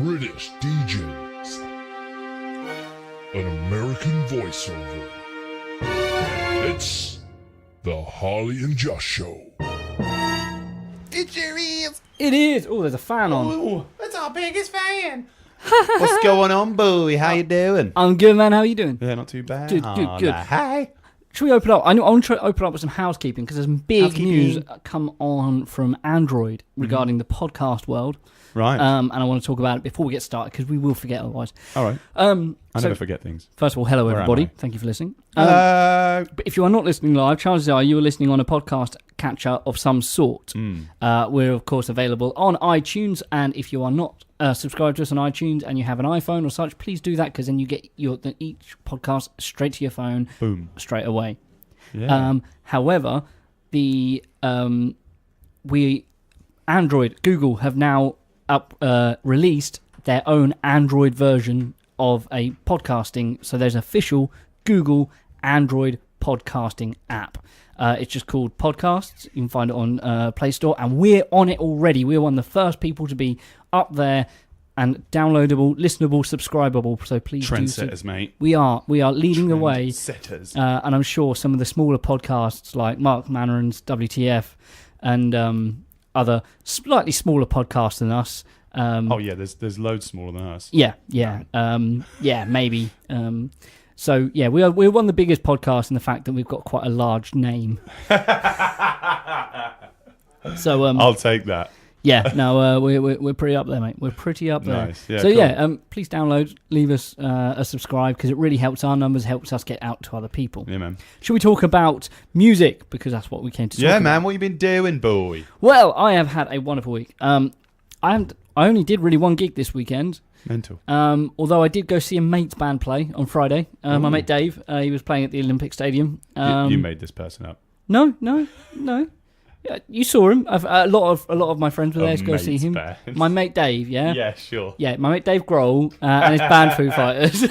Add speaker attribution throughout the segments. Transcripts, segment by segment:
Speaker 1: British DJs, an American voiceover. It's the Harley and Josh Show.
Speaker 2: It sure is.
Speaker 3: It is. Oh, there's a fan on.
Speaker 2: Oh, that's our biggest fan. What's going on, boy? How you doing?
Speaker 3: I'm good, man. How are you doing?
Speaker 2: Yeah, not too bad.
Speaker 3: Good.
Speaker 2: Hi.
Speaker 3: Should we open up? I want to open up with some housekeeping because there's some big news come on from Android regarding the podcast world.
Speaker 2: Right.
Speaker 3: And I want to talk about it before we get started because we will forget otherwise.
Speaker 2: All right. I never forget things.
Speaker 3: First of all, hello everybody. Thank you for listening.
Speaker 2: Hello.
Speaker 3: But if you are not listening live, chances are you are listening on a podcast catcher of some sort. We're of course available on iTunes, and if you are not subscribed to us on iTunes and you have an iPhone or such, please do that because then you get each podcast straight to your phone,
Speaker 2: boom,
Speaker 3: straight away.
Speaker 2: Yeah.
Speaker 3: However, the Google have now released their own Android version of a podcasting. So there's an official Google Android podcasting app. It's just called Podcasts. You can find it on Play Store, and we're on it already. We're one of the first people to be up there and downloadable, listenable, subscribable. So please
Speaker 2: trendsetters, mate.
Speaker 3: We are leading the way.
Speaker 2: Trendsetters.
Speaker 3: And I'm sure some of the smaller podcasts like Mark Manneron's WTF and other slightly smaller podcasts than us.
Speaker 2: There's loads smaller than us.
Speaker 3: Yeah, maybe. So yeah, we're one of the biggest podcasts in the fact that we've got quite a large name. So
Speaker 2: I'll take that.
Speaker 3: Yeah, no, we're pretty up there, mate. We're pretty up there.
Speaker 2: Nice. Yeah,
Speaker 3: so
Speaker 2: cool.
Speaker 3: yeah, please download, leave us a subscribe because it really helps our numbers, helps us get out to other people.
Speaker 2: Yeah, man.
Speaker 3: Should we talk about music because that's what we came to talk about?
Speaker 2: Yeah, man. What you been doing, boy?
Speaker 3: Well, I have had a wonderful week. I only did really one gig this weekend.
Speaker 2: Mental.
Speaker 3: Although I did go see a mate's band play on Friday. My mate Dave, he was playing at the Olympic Stadium.
Speaker 2: You made this person up.
Speaker 3: No. Yeah, you saw him. A lot of my friends were there to go see him.
Speaker 2: Band.
Speaker 3: My mate Dave, yeah.
Speaker 2: Yeah, sure.
Speaker 3: Yeah, my mate Dave Grohl and his band Foo Fighters.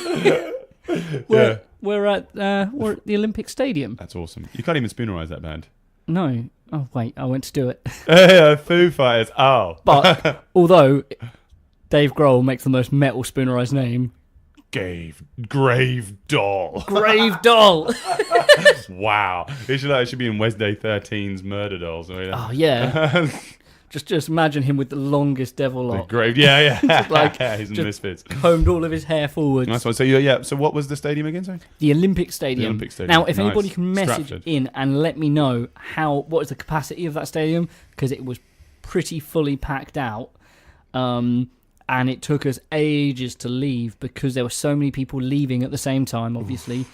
Speaker 3: We're at the Olympic Stadium.
Speaker 2: That's awesome. You can't even spoonerise that band.
Speaker 3: No. Oh wait, I went to do it.
Speaker 2: Foo Fighters. Oh.
Speaker 3: But although Dave Grohl makes the most metal spoonerised name.
Speaker 2: Grave Doll.
Speaker 3: Grave Doll.
Speaker 2: Wow. It should be in Wednesday 13's Murder Dolls.
Speaker 3: Oh yeah. just imagine him with the longest devil lock.
Speaker 2: The grave. Yeah. He's in
Speaker 3: just
Speaker 2: Misfits.
Speaker 3: Combed all of his hair forwards.
Speaker 2: Nice one. So so what was the stadium again? Sorry.
Speaker 3: The Olympic Stadium.
Speaker 2: Now,
Speaker 3: if anybody can message in and let me know what is the capacity of that stadium, because it was pretty fully packed out. And it took us ages to leave because there were so many people leaving at the same time, obviously.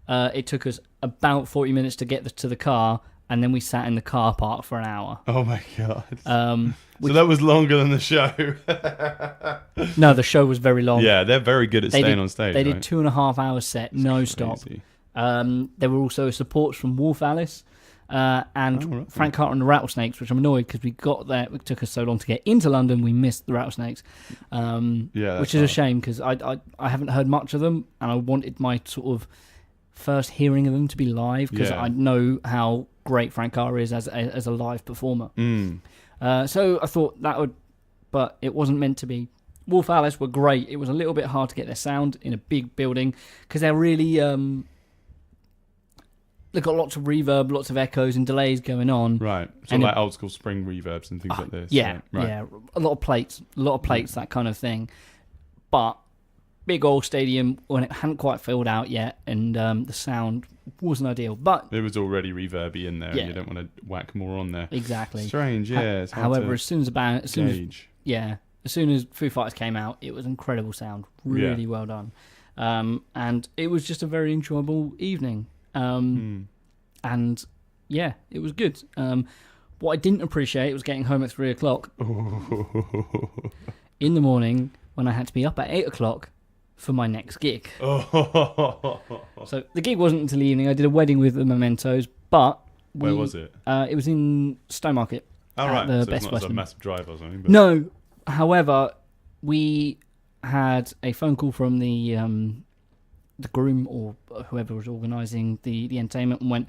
Speaker 3: It took us about 40 minutes to get to the car, and then we sat in the car park for an hour.
Speaker 2: Oh, my God. So that was longer than the show.
Speaker 3: No, the show was very long.
Speaker 2: Yeah, they're very good at staying on stage.
Speaker 3: They did 2.5 hours set, no stop. There were also supports from Wolf Alice. And Frank Carter and the Rattlesnakes, which I'm annoyed because we got there. It took us so long to get into London. We missed the Rattlesnakes, which is a shame because I haven't heard much of them, and I wanted my sort of first hearing of them to be live because I know how great Frank Carter is as a live performer. So I thought that would, but it wasn't meant to be. Wolf Alice were great. It was a little bit hard to get their sound in a big building because they're really. They've got lots of reverb, lots of echoes and delays going on.
Speaker 2: Right. So like old school spring reverbs and things like this.
Speaker 3: Yeah, yeah. A lot of plates, that kind of thing. But big old stadium when it hadn't quite filled out yet, and the sound wasn't ideal. But
Speaker 2: it was already reverby in there, and you don't want to whack more on there.
Speaker 3: Exactly.
Speaker 2: Strange, yeah.
Speaker 3: However, as soon as Foo Fighters came out, it was incredible sound, really well done, and it was just a very enjoyable evening. And yeah, it was good. What I didn't appreciate was getting home at 3:00 in the morning when I had to be up at 8:00 for my next gig. So the gig wasn't until the evening. I did a wedding with the Mementos, but
Speaker 2: where was it?
Speaker 3: It was in Stowmarket.
Speaker 2: Oh, right.
Speaker 3: The
Speaker 2: so
Speaker 3: Best
Speaker 2: it's not
Speaker 3: Western.
Speaker 2: a massive drive or something. But...
Speaker 3: No. However, we had a phone call from the groom or whoever was organising the entertainment and went,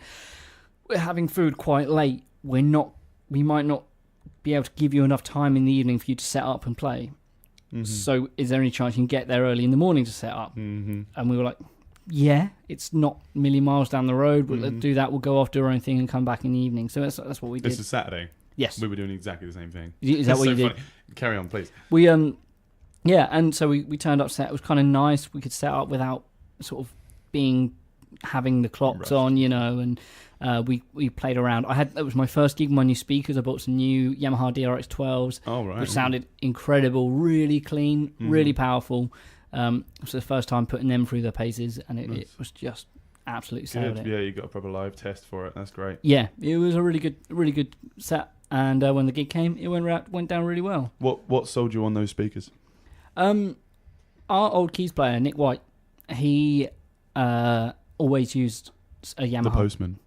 Speaker 3: "We're having food quite late. We might not be able to give you enough time in the evening for you to set up and play." So is there any chance you can get there early in the morning to set up? And we were like, yeah, it's not a million miles down the road. We'll do that. We'll go off, do our own thing, and come back in the evening. So that's what we did.
Speaker 4: This is Saturday.
Speaker 3: Yes.
Speaker 4: We were doing exactly the same thing.
Speaker 3: Is that what you did?
Speaker 4: Funny. Carry on, please.
Speaker 3: We and so we turned up set. It was kind of nice. We could set up without sort of having the clocks on, and we played around. It was my first gig with my new speakers. I bought some new Yamaha DRX 12s, which sounded incredible, really clean, really powerful. It was the first time putting them through their paces, and it was just absolutely sound.
Speaker 4: Yeah, you got a proper live test for it. That's great.
Speaker 3: Yeah, it was a really good set. And when the gig came, it went down really well.
Speaker 4: What sold you on those speakers?
Speaker 3: Our old keys player, Nick White, he always used a Yamaha.
Speaker 4: The Postmen.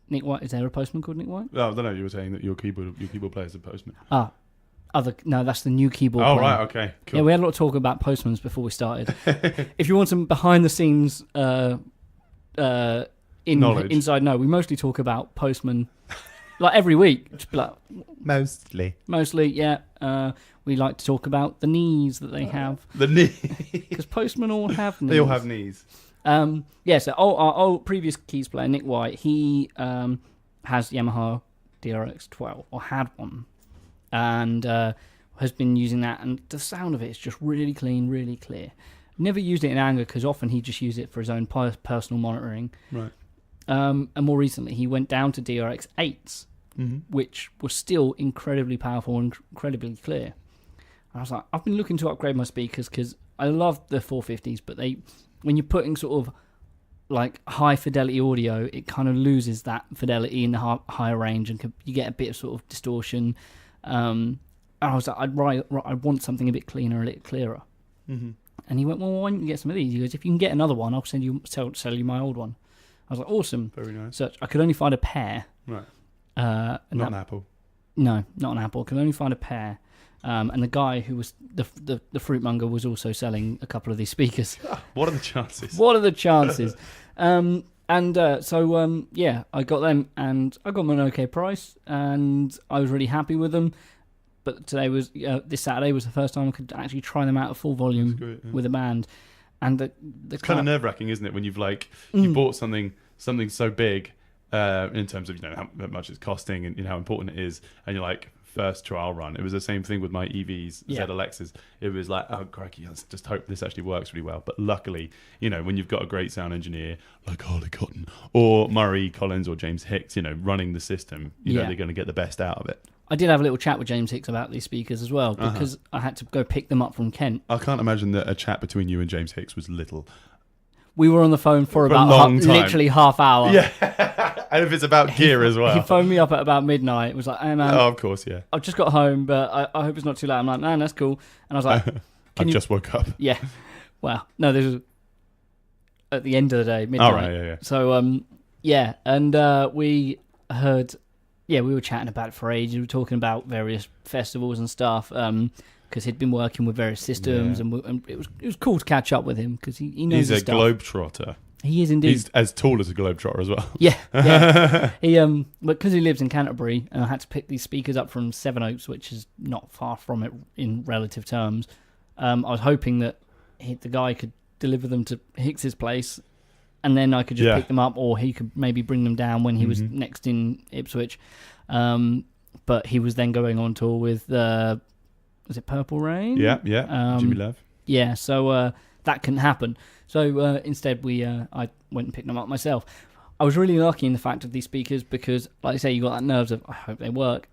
Speaker 3: Nick White, is there a Postman called Nick White?
Speaker 4: Oh, I don't know. You were saying that your keyboard player is a Postman.
Speaker 3: No, that's the new keyboard player.
Speaker 4: Right, okay, cool.
Speaker 3: Yeah, we had a lot of talk about Postmans before we started. If you want some behind the scenes inside, we mostly talk about Postman. Like every week, just be like, mostly, yeah. We like to talk about the knees that they have.
Speaker 4: The knee,
Speaker 3: because postmen all have knees.
Speaker 4: They all have knees.
Speaker 3: So our old previous keys player, Nick White, he has Yamaha DRX 12 or had one, and has been using that. And the sound of it is just really clean, really clear. Never used it in anger because often he just used it for his own personal monitoring.
Speaker 4: Right.
Speaker 3: And more recently, he went down to DRX 8s. Which was still incredibly powerful and incredibly clear. And I was like, I've been looking to upgrade my speakers because I love the 450s, but when you're putting sort of like high fidelity audio, it kind of loses that fidelity in the higher range, and you get a bit of sort of distortion. And I was like, I want something a bit cleaner, a little clearer. And he went, well, why don't you get some of these? He goes, if you can get another one, I'll sell you my old one. I was like, awesome.
Speaker 4: Very nice.
Speaker 3: So I could only find a pair.
Speaker 4: Right. Not an Apple.
Speaker 3: No, not an Apple. Can only find a pair. And the guy who was the fruitmonger was also selling a couple of these speakers.
Speaker 4: What are the chances? I got them, and I got them at an okay price, and I was really happy with them. But this Saturday was the first time I could actually try them out at full volume with a band. And the kind of nerve-wracking, isn't it, when you've you bought something so big. In terms of how much it's costing and how important it is, and you're like, first trial run. It was the same thing with my EVs, ZLXs. It was like, oh crikey, let's just hope this actually works really well. But luckily, when you've got a great sound engineer like Harley Cotton or Murray Collins or James Hicks, running the system, they're going to get the best out of it. I
Speaker 3: did have a little chat with James Hicks about these speakers as well, because I had to go pick them up from Kent.
Speaker 4: I can't imagine that a chat between you and James Hicks was little.
Speaker 3: We were on the phone for about literally half hour.
Speaker 4: Yeah, and if it's about gear as well.
Speaker 3: He phoned me up at about midnight. It was like, hey man.
Speaker 4: Oh, of course, yeah.
Speaker 3: I've just got home, but I hope it's not too late. I'm like, man, that's cool. And I was like,
Speaker 4: just woke up.
Speaker 3: Yeah. Well, no, this was at the end of the day, midnight.
Speaker 4: All right, yeah.
Speaker 3: So, and we heard, we were chatting about it for ages. We were talking about various festivals and stuff. Because he'd been working with various systems, and it was cool to catch up with him because he knows his stuff.
Speaker 4: He's a globetrotter.
Speaker 3: He is indeed.
Speaker 4: He's as tall as a globetrotter as well.
Speaker 3: Yeah. He but because he lives in Canterbury, and I had to pick these speakers up from Sevenoaks, which is not far from it in relative terms. I was hoping that the guy could deliver them to Hicks's place, and then I could just pick them up, or he could maybe bring them down when he was next in Ipswich. But he was then going on tour with. Was it Purple Rain?
Speaker 4: Yeah. Jimmy Love.
Speaker 3: Yeah, so that couldn't happen. So instead, I went and picked them up myself. I was really lucky in the fact of these speakers because, like I say, you got that nerves of, I hope they work.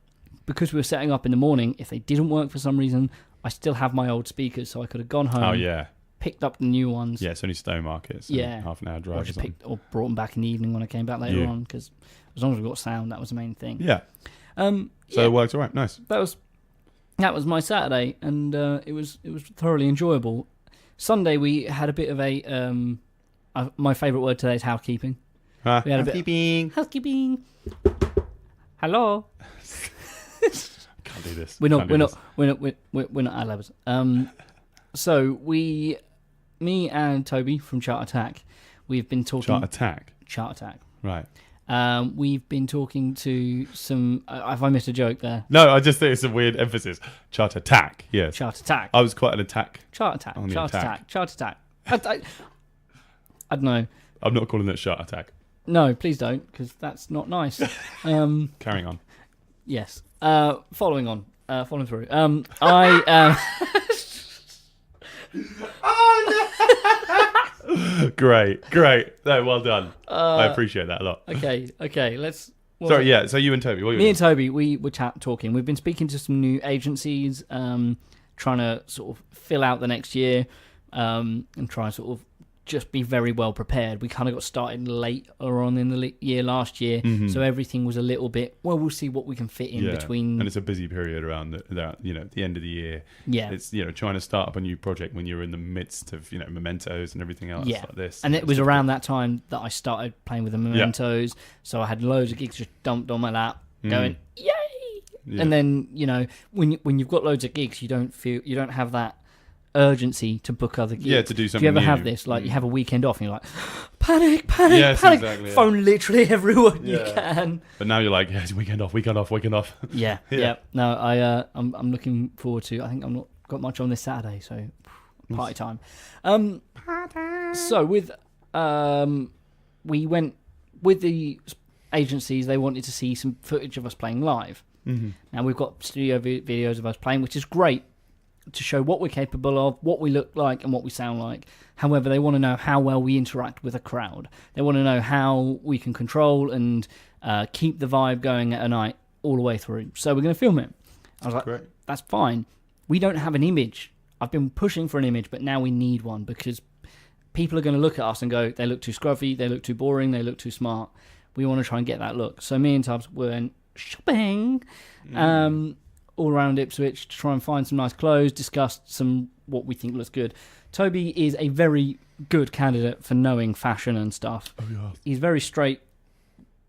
Speaker 3: Because we were setting up in the morning, if they didn't work for some reason, I still have my old speakers, so I could have gone home, picked up the new ones.
Speaker 4: Yeah, it's only Stowmarket, so half an hour drive.
Speaker 3: Or brought them back in the evening when I came back later on, because as long as we got sound, that was the main thing.
Speaker 4: Yeah. So it worked all right. Nice.
Speaker 3: That was my Saturday, and it was thoroughly enjoyable. Sunday we had a bit of a my favourite word today is housekeeping. We had housekeeping. Hello.
Speaker 4: Can't do this.
Speaker 3: We're not Alibis. So me and Toby from Chart Attack, we've been talking
Speaker 4: Chart Attack.
Speaker 3: Chart Attack.
Speaker 4: Right.
Speaker 3: We've been talking to some. Have I missed a joke there?
Speaker 2: No, I just think it's a weird emphasis. Chart attack, yes.
Speaker 3: Chart attack.
Speaker 2: I was quite an attack.
Speaker 3: Chart attack.
Speaker 2: On the
Speaker 3: Chart
Speaker 2: attack.
Speaker 3: attack. Chart attack. I don't know.
Speaker 2: I'm not calling it chart attack.
Speaker 3: No, please don't, because that's not nice.
Speaker 2: Carrying on.
Speaker 3: Yes. Following through. I.
Speaker 2: Great. No, well done. I appreciate that a lot.
Speaker 3: Okay. Let's.
Speaker 2: Sorry, yeah. So you and Toby, what were you
Speaker 3: Me and Toby, we were talking. We've been speaking to some new agencies, trying to sort of fill out the next year, and try and sort of just be very well prepared. We kind of got started later on in the year last year, so everything was a little bit. Well, we'll see what we can fit in between.
Speaker 2: And it's a busy period around the end of the year.
Speaker 3: Yeah,
Speaker 2: it's trying to start up a new project when you're in the midst of Mementos and everything else like this.
Speaker 3: And it was around that time that I started playing with the Mementos, so I had loads of gigs just dumped on my lap, going yay. Yeah. And then when you've got loads of gigs, you don't have that urgency to book other gigs.
Speaker 2: Yeah, to do something.
Speaker 3: Do you ever
Speaker 2: new.
Speaker 3: have this? Like you have a weekend off and you're like, panic,
Speaker 2: yes,
Speaker 3: panic.
Speaker 2: Exactly, yeah.
Speaker 3: Phone literally everyone you can.
Speaker 2: But now you're like, yes, weekend off.
Speaker 3: Yeah. No, I'm looking forward to. I think I'm not got much on this Saturday, so party time. So with we went with the agencies. They wanted to see some footage of us playing live. Mm-hmm. Now we've got studio videos of us playing, which is great to show what we're capable of, what we look like, and what we sound like. However, they want to know how well we interact with a crowd. They want to know how we can control and keep the vibe going at a night all the way through. So we're going to film it. I was like, great. That's fine. We don't have an image. I've been pushing for an image, but now we need one because people are going to look at us and go, they look too scruffy, they look too boring, they look too smart. We want to try and get that look. So me and Tubbs went shopping all around Ipswich to try and find some nice clothes, discuss what we think looks good. Toby is a very good candidate for knowing fashion and stuff.
Speaker 2: Oh, yeah.
Speaker 3: He's very straight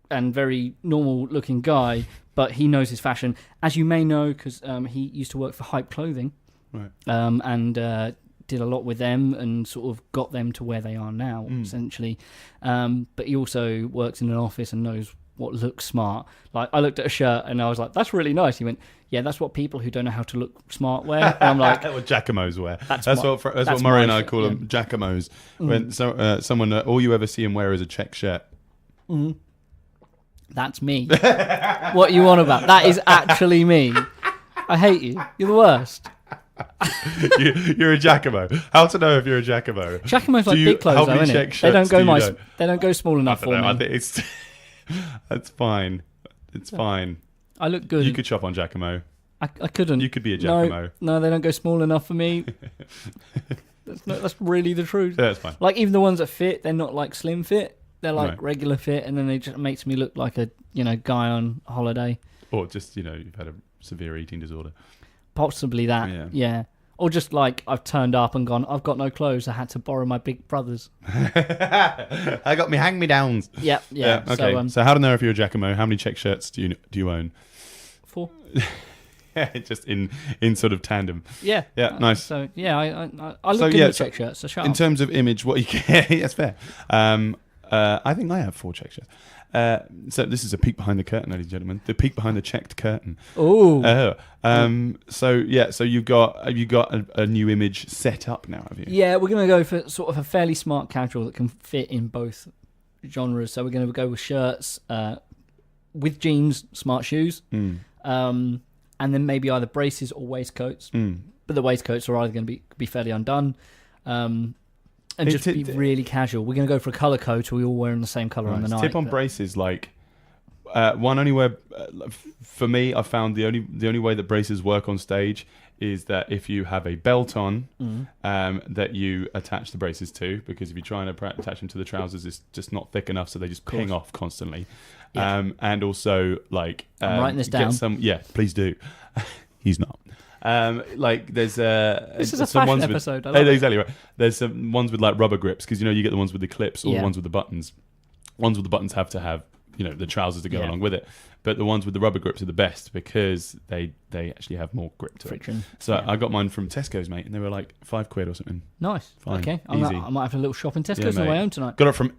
Speaker 3: and very normal looking guy, but he knows his fashion. As you may know, because he used to work for Hype Clothing,
Speaker 2: right?
Speaker 3: And did a lot with them and sort of got them to where they are now, essentially. But he also works in an office and knows what looks smart. Like, I looked at a shirt and I was like, that's really nice. He went, yeah, that's what people who don't know how to look smart wear. And I'm like,
Speaker 2: what Jacamos wear. That's what Murray and I call them, Jacamos. When someone, all you ever see him wear is a check shirt.
Speaker 3: Mm. That's me. What you on about? That is actually me. I hate you. You're the worst.
Speaker 2: You're a Jacamo. How to know if you're a Jacamo?
Speaker 3: Jacamo's like big clothes, though, isn't it? They don't go small enough for me.
Speaker 2: I think it's that's fine. It's fine.
Speaker 3: I look good.
Speaker 2: You could shop on Jacamo.
Speaker 3: I couldn't.
Speaker 2: You could be a Jacamo.
Speaker 3: No, they don't go small enough for me. That's really the truth.
Speaker 2: Yeah, that's fine.
Speaker 3: Like, even the ones that fit, they're not like slim fit. They're like regular fit, and then they just makes me look like a guy on holiday.
Speaker 2: Or just you've had a severe eating disorder.
Speaker 3: Possibly that. Yeah. Or just like I've turned up and gone, I've got no clothes. I had to borrow my big brother's.
Speaker 2: I got me hand-me-downs.
Speaker 3: Yeah.
Speaker 2: Okay. So how to know if you're a Jacamo? How many check shirts do you own?
Speaker 3: 4.
Speaker 2: Just in sort of tandem.
Speaker 3: Yeah.
Speaker 2: Yeah. Nice.
Speaker 3: So I look good in check shirts. So shut
Speaker 2: in
Speaker 3: up.
Speaker 2: terms of image, what you get, that's fair. I think I have 4 check shirts. So this is a peek behind the curtain, ladies and gentlemen. The peek behind the checked curtain.
Speaker 3: Oh.
Speaker 2: So you've got a new image set up now, have you?
Speaker 3: Yeah, we're gonna go for sort of a fairly smart casual that can fit in both genres. So we're gonna go with shirts, with jeans, smart shoes, and then maybe either braces or waistcoats. But the waistcoats are either going to be fairly undone. And just be really casual. We're going to go for a colour code, so we all wearing the same colour on the night.
Speaker 2: Tip on braces, like one only wear. For me, I found the only way that braces work on stage is that if you have a belt on, that you attach the braces to, because if you try and attach them to the trousers, it's just not thick enough, so they just ping off constantly. Yeah. And also, like,
Speaker 3: I'm writing this down.
Speaker 2: Please do. He's not. Like there's
Speaker 3: this is a fashion episode. I love it.
Speaker 2: Exactly right. There's some ones with like rubber grips, because you get the ones with the clips or the ones with the buttons. Ones with the buttons have to have the trousers to go along with it, but the ones with the rubber grips are the best because they actually have more grip to
Speaker 3: friction.
Speaker 2: It. So I got mine from Tesco's, mate, and they were like £5 or something.
Speaker 3: Nice.
Speaker 2: Fine.
Speaker 3: Okay,
Speaker 2: easy.
Speaker 3: I might have a little shop in Tesco's on the way home tonight.
Speaker 2: Got it from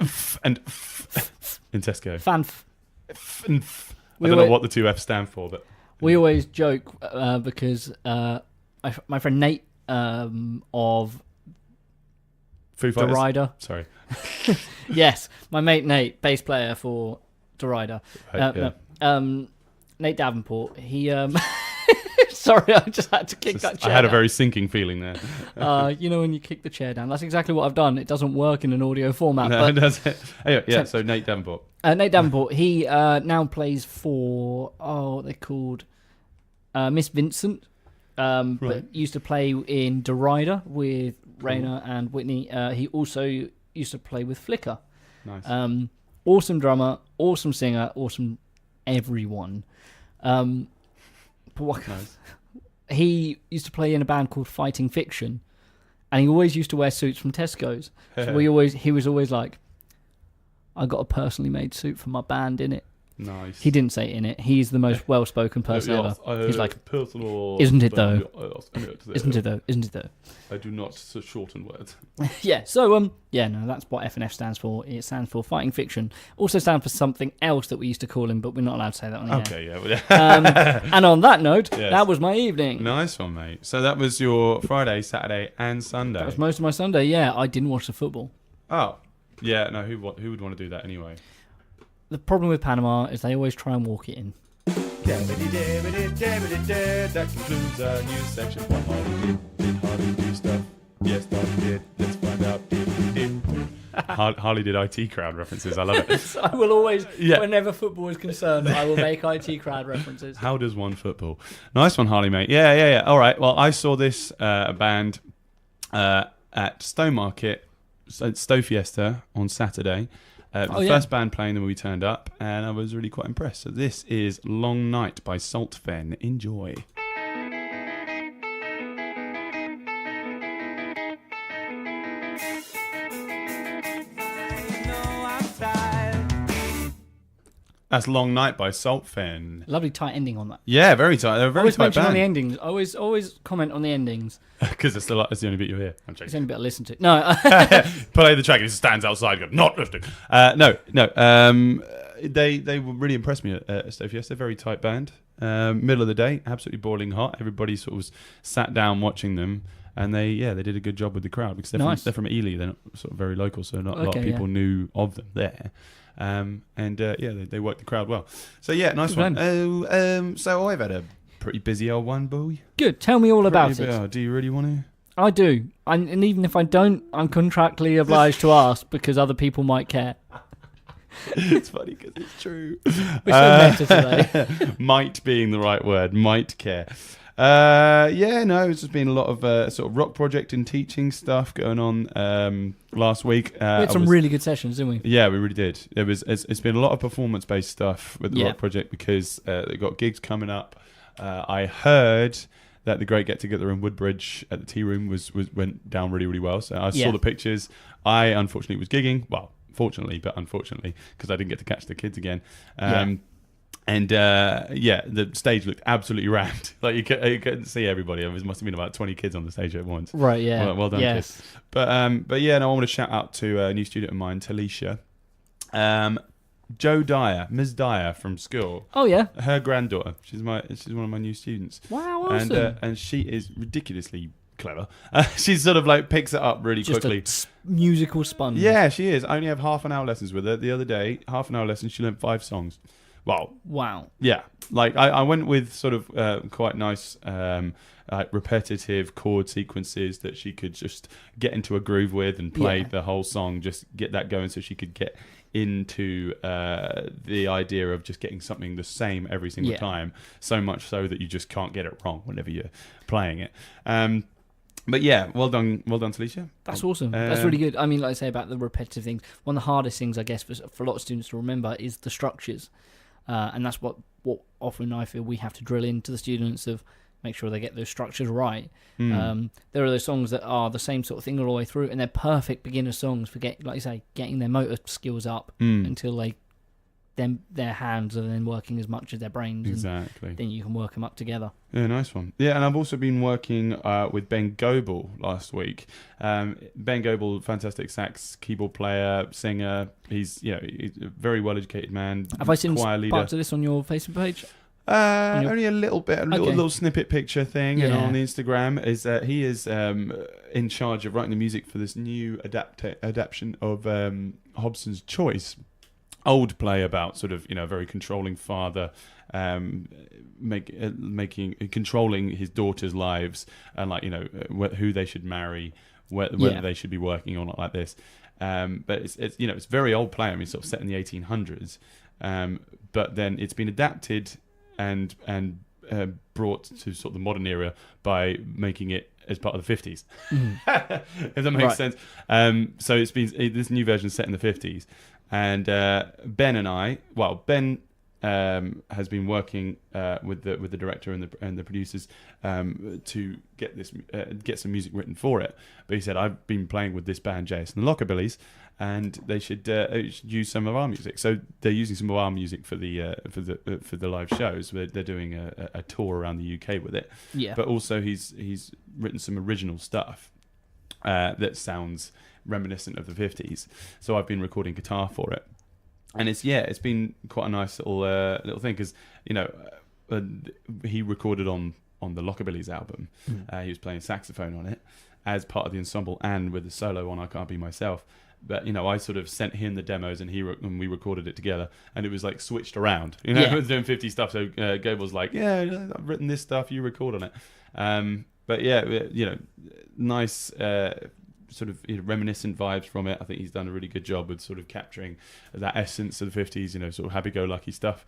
Speaker 2: in Tesco.
Speaker 3: Fanf.
Speaker 2: I don't know what the two F's stand for, but
Speaker 3: we always joke because my friend Nate of
Speaker 2: Foo Fighters.
Speaker 3: Derrida.
Speaker 2: Sorry.
Speaker 3: Yes, my mate Nate, bass player for Derrida.
Speaker 2: Right,
Speaker 3: no, Nate Davenport. He sorry, I just had to kick that chair.
Speaker 2: I had a
Speaker 3: down.
Speaker 2: very sinking feeling there.
Speaker 3: You know when you kick the chair down, that's exactly what I've done. It doesn't work in an audio format.
Speaker 2: No,
Speaker 3: but
Speaker 2: does it? Anyway, so Nate Davenport.
Speaker 3: Nate Davenport. He now plays for what they're called Miss Vincent. But used to play in Derrida with Raina and Whitney. He also used to play with Flicker.
Speaker 2: Nice.
Speaker 3: Awesome drummer, awesome singer, awesome everyone. But what,
Speaker 2: Nice.
Speaker 3: he used to play in a band called Fighting Fiction, and he always used to wear suits from Tesco's. So he was always like, I got a personally made suit for my band in it.
Speaker 2: Nice.
Speaker 3: He didn't say in it. He's the most well-spoken person ever. He's like,
Speaker 2: personal.
Speaker 3: isn't it though? Isn't it though? Isn't it though?
Speaker 2: I do not shorten words.
Speaker 3: Yeah. So that's what F&F stands for. It stands for Fighting Fiction. Also stands for something else that we used to call him, but we're not allowed to say that on the air.
Speaker 2: Okay, yeah.
Speaker 3: And on that note,
Speaker 2: Yes.
Speaker 3: that was my evening.
Speaker 2: Nice one, mate. So that was your Friday, Saturday, and Sunday.
Speaker 3: That was most of my Sunday. Yeah, I didn't watch the football.
Speaker 2: Oh, yeah. No, who would want to do that anyway?
Speaker 3: The problem with Panama is they always try and walk it in.
Speaker 2: That concludes our news section. What Harley did Harley do stuff? Yes, Harley did. Let's find out. Harley did IT crowd references. I love it.
Speaker 3: I will always,
Speaker 2: Yeah.
Speaker 3: whenever football is concerned, I will make IT crowd references.
Speaker 2: How does one football? Nice one, Harley, mate. Yeah. All right. Well, I saw this band at Stowmarket, Stowfiesta on Saturday. The first band playing them when we turned up, and I was really quite impressed. So this is Long Night by Saltfen. Enjoy. That's Long Night by Saltfen.
Speaker 3: Lovely tight ending on that.
Speaker 2: Yeah, very tight. They're a very
Speaker 3: Always
Speaker 2: tight
Speaker 3: mention on the
Speaker 2: band.
Speaker 3: endings. Always comment on the endings.
Speaker 2: Because it's the only bit you hear. I'm
Speaker 3: It's
Speaker 2: joking.
Speaker 3: the only bit I listen to. No.
Speaker 2: Play the track and it stands outside going, not lifting. No. They really impressed me at Stowfiesta. Very tight band. Middle of the day, absolutely boiling hot. Everybody sort of was sat down watching them. And they did a good job with the crowd because they're from Ely. They're not sort of very local, so not a lot of people knew of them there. They worked the crowd well. So yeah, nice one. So I've had a pretty busy old one, boy.
Speaker 3: Good. Tell me all about it.
Speaker 2: Oh, do you really want to?
Speaker 3: I do. And even if I don't, I'm contractually obliged to ask because other people might care.
Speaker 2: It's funny because it's true.
Speaker 3: We're so meta today.
Speaker 2: Might being the right word. Might care. It's just been a lot of sort of rock project and teaching stuff going on last week.
Speaker 3: We had some really good sessions, didn't we?
Speaker 2: Yeah, we really did. It's been a lot of performance-based stuff with the rock project because they've got gigs coming up. I heard that the great get-together in Woodbridge at the Tea Room went down really, really well. So I saw the pictures. I, unfortunately, was gigging. Well, fortunately, but unfortunately, because I didn't get to catch the kids again. And the stage looked absolutely rammed. Like you couldn't see everybody. There must have been about 20 kids on the stage at once.
Speaker 3: Right, yeah.
Speaker 2: Well done,
Speaker 3: yes.
Speaker 2: kids. I want to shout out to a new student of mine, Talisha. Joe Dyer, Ms. Dyer from school.
Speaker 3: Oh yeah.
Speaker 2: Her granddaughter. She's one of my new students.
Speaker 3: Wow, awesome.
Speaker 2: And she is ridiculously clever. She sort of like picks it up really quickly.
Speaker 3: Just a musical sponge.
Speaker 2: Yeah, she is. I only have half an hour lessons with her. The other day, half an hour lessons, she learned 5 songs. Well,
Speaker 3: wow.
Speaker 2: Yeah, like I went with sort of quite nice, repetitive chord sequences that she could just get into a groove with and play the whole song. Just get that going, so she could get into the idea of just getting something the same every single time. So much so that you just can't get it wrong whenever you're playing it. But yeah, well done, Talisha.
Speaker 3: That's awesome. That's really good. I mean, like I say about the repetitive things, one of the hardest things, I guess, for a lot of students to remember is the structures. And that's what often I feel we have to drill into the students of make sure they get those structures right. There are those songs that are the same sort of thing all the way through, and they're perfect beginner songs for like you say, getting their motor skills up until they're their hands are then working as much as their brains.
Speaker 2: Exactly.
Speaker 3: And then you can work them up together.
Speaker 2: Yeah, nice one. Yeah, and I've also been working with Ben Goble last week. Ben Goble, fantastic sax keyboard player, singer. He's a very well educated man.
Speaker 3: Have I seen
Speaker 2: choir leader.
Speaker 3: parts of this on your Facebook page?
Speaker 2: Only a little bit, little snippet picture thing, on the Instagram. Is he is in charge of writing the music for this new adaptation of Hobson's Choice. Old play about sort of a very controlling father, controlling his daughters' lives and who they should marry, whether they should be working or not like this. But it's very old play. I mean, sort of set in the 1800s. But then it's been adapted and brought to sort of the modern era by making it as part of the 50s. If that makes sense. So it's been this new version set in the 50s. And Ben and I, Ben has been working with the director and the producers to get some music written for it. But he said, I've been playing with this band JS and the Lockerbillies, and they should use some of our music. So they're using some of our music for the live shows. They're doing a tour around the UK with it.
Speaker 3: Yeah.
Speaker 2: But also he's written some original stuff that sounds reminiscent of the 50s. So I've been recording guitar for it, and it's been quite a nice little thing because he recorded on the Lockerbillies album. He was playing saxophone on it as part of the ensemble and with the solo on I Can't Be Myself. But I sort of sent him the demos and we recorded it together, and it was like switched around. I was doing 50 stuff, so Goble's like, I've written this stuff, you record on it. But nice sort of reminiscent vibes from it. I think he's done a really good job with sort of capturing that essence of the 50s, sort of happy-go-lucky stuff.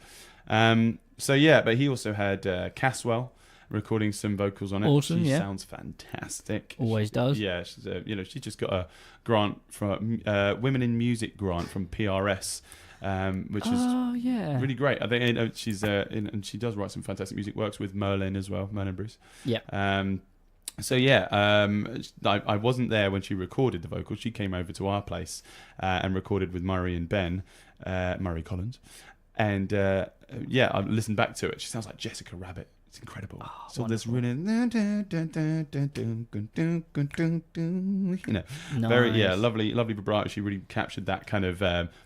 Speaker 2: But he also had Caswell recording some vocals on it.
Speaker 3: Awesome,
Speaker 2: she sounds fantastic.
Speaker 3: Always does.
Speaker 2: Yeah, she's she just got a grant from Women in Music grant from PRS. Which is really great. I think she's and she does write some fantastic music. Works with Merlyn as well, Merlyn Bruce.
Speaker 3: Yeah.
Speaker 2: I wasn't there when she recorded the vocals. She came over to our place and recorded with Murray and Ben, Murray Collins, and I listened back to it. She sounds like Jessica Rabbit. It's incredible. So there's really, very lovely vibrato. She really captured that kind of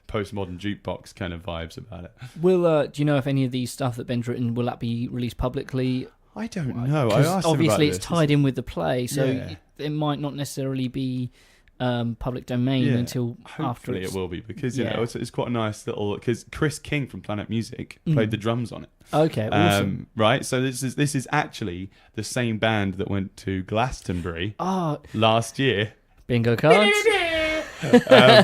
Speaker 2: postmodern jukebox kind of vibes about it.
Speaker 3: Do you know if any of these stuff that Ben's written will that be released publicly?
Speaker 2: I don't know. I asked
Speaker 3: obviously it's tied in with the play, so it might not necessarily be public domain until after.
Speaker 2: Hopefully it will be, because it's quite a nice little, because Chris King from Planet Music played the drums on it.
Speaker 3: Okay, awesome.
Speaker 2: Right, so this is actually the same band that went to Glastonbury last year.
Speaker 3: Bingo cards.
Speaker 2: It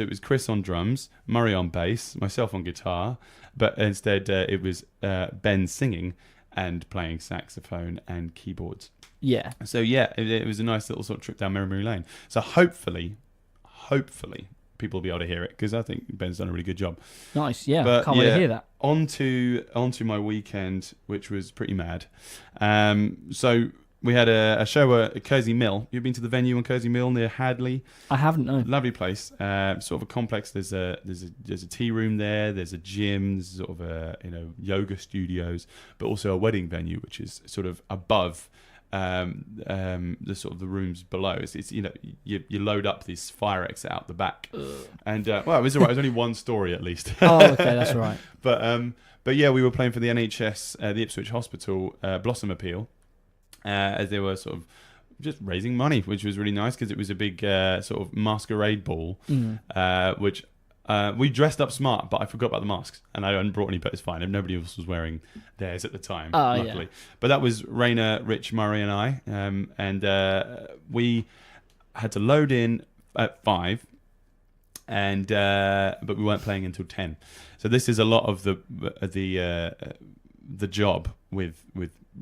Speaker 2: was Chris on drums, Murray on bass, myself on guitar, but instead it was Ben singing and playing saxophone and keyboards.
Speaker 3: Yeah.
Speaker 2: So it was a nice little sort of trip down memory lane. So hopefully people will be able to hear it, because I think Ben's done a really good job.
Speaker 3: Nice, yeah. But, can't wait to hear that.
Speaker 2: On to my weekend, which was pretty mad. So we had a show at Kersey Mill. You've been to the venue on Kersey Mill near Hadley?
Speaker 3: I haven't, no.
Speaker 2: Lovely place. Sort of a complex. There's a tea room there. There's a gym. There's sort of a yoga studios, but also a wedding venue, which is sort of above the sort of the rooms below. It's you load up this fire exit out the back. And it was all right. It was only one story at least.
Speaker 3: Oh, okay, that's all right.
Speaker 2: But yeah, we were playing for the NHS, the Ipswich Hospital Blossom Appeal, as they were sort of just raising money, which was really nice, because it was a big sort of masquerade ball, which we dressed up smart, but I forgot about the masks, and I hadn't brought any, but it's fine. Nobody else was wearing theirs at the time, luckily. Yeah. But that was Raina, Rich, Murray, and I, and we had to load in at 5, and but we weren't playing until 10. So this is a lot of the job with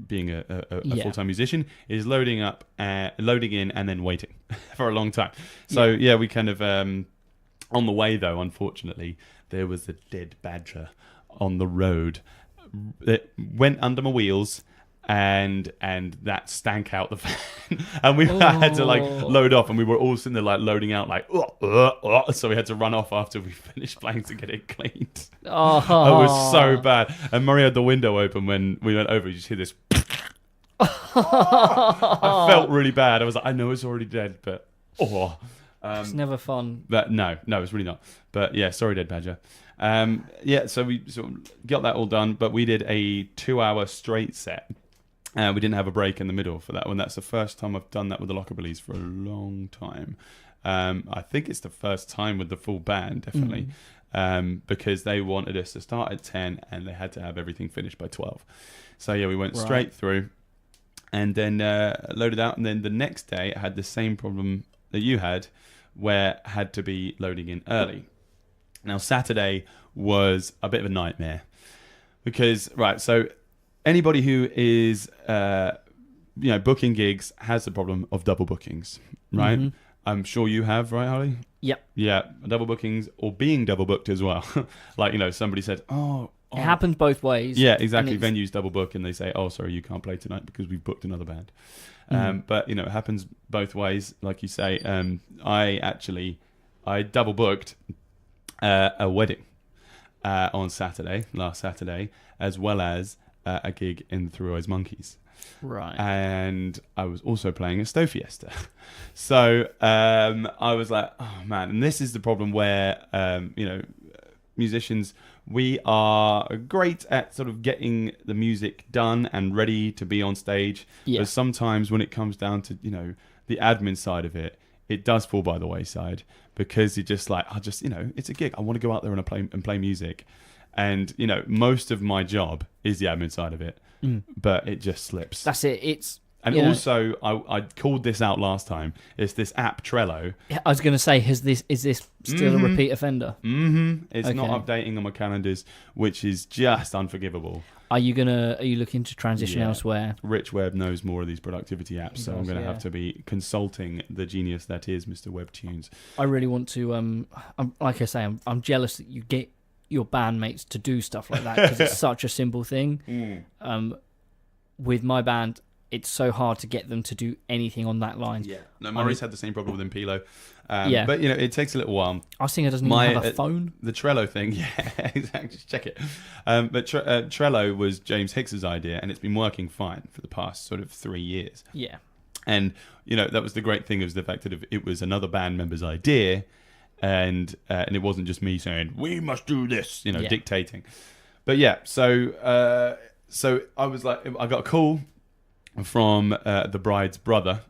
Speaker 2: being a full-time musician, is loading in and then waiting for a long time. So we kind of on the way, though, unfortunately, there was a dead badger on the road. It went under my wheels and that stank out the fan, and we had to like load off, and we were all sitting there like loading out like so we had to run off after we finished playing to get it cleaned. It was so bad, and Murray had the window open when we went over. You just hear this. I felt really bad. I was like, I know it's already dead, but
Speaker 3: it's never fun.
Speaker 2: But no, it's really not. But yeah, sorry, Dead Badger. So we sort of got that all done, but we did a 2-hour straight set. We didn't have a break in the middle for that one. That's the first time I've done that with the Lockerbillies for a long time. I think it's the first time with the full band, definitely, because they wanted us to start at 10 and they had to have everything finished by 12. So yeah, we went straight through and then loaded out. And then the next day I had the same problem that you had, where I had to be loading in early. Now, Saturday was a bit of a nightmare because, so anybody who is, booking gigs has the problem of double bookings, right? Mm-hmm. I'm sure you have, right, Holly?
Speaker 3: Yep.
Speaker 2: Yeah, double bookings or being double booked as well. Like, somebody said,
Speaker 3: it happens both ways.
Speaker 2: Yeah, exactly. Venues double book and they say, oh, sorry, you can't play tonight because we've booked another band. But, it happens both ways, like you say. I double booked a wedding on last Saturday, as well as a gig in the Three Eyes Monkeys.
Speaker 3: Right.
Speaker 2: And I was also playing a Stowfiesta. So I was like, oh, man. And this is the problem where, musicians, we are great at sort of getting the music done and ready to be on stage. Yeah. But sometimes when it comes down to, the admin side of it, it does fall by the wayside because you're just like, it's a gig. I want to go out there and play music. And, most of my job is the admin side of it, but it just slips.
Speaker 3: That's it.
Speaker 2: Also, I called this out last time. It's this app Trello.
Speaker 3: I was going to say, is this still a repeat offender?
Speaker 2: Mm-hmm. It's not updating on my calendars, which is just unforgivable.
Speaker 3: Are you looking to transition elsewhere?
Speaker 2: Rich Webb knows more of these productivity apps, so I'm going to have to be consulting the genius that is Mr. Webbtunes.
Speaker 3: I really want to. Like I say, I'm jealous that you get your bandmates to do stuff like that because it's such a simple thing. With my band, it's so hard to get them to do anything on that line. Yeah.
Speaker 2: No, Murray's had the same problem with Impilo. But, it takes a little while.
Speaker 3: Our singer doesn't even have a phone.
Speaker 2: The Trello thing, exactly. Just check it. But Trello was James Hicks's idea, and it's been working fine for the past sort of 3 years.
Speaker 3: Yeah.
Speaker 2: And, that was the great thing, was the fact that it was another band member's idea, and it wasn't just me saying, we must do this, dictating. But, so I was like, I got a call from the bride's brother,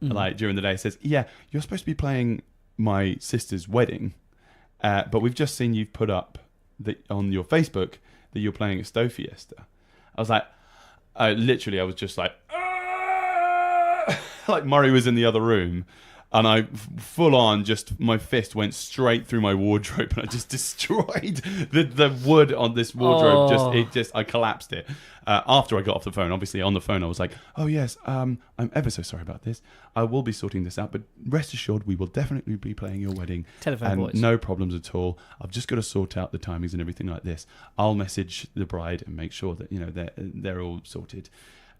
Speaker 2: like during the day, says, "Yeah, you're supposed to be playing my sister's wedding, but we've just seen you've put up on your Facebook that you're playing at Stowfiesta." I was like, I was just like, like Murray was in the other room. And I full on my fist went straight through my wardrobe and I just destroyed the wood on this wardrobe. I collapsed it. After I got off the phone, obviously on the phone, I was like, oh yes, I'm ever so sorry about this. I will be sorting this out, but rest assured we will definitely be playing your wedding.
Speaker 3: Telephone voice.
Speaker 2: No problems at all. I've just got to sort out the timings and everything like this. I'll message the bride and make sure that, they're all sorted.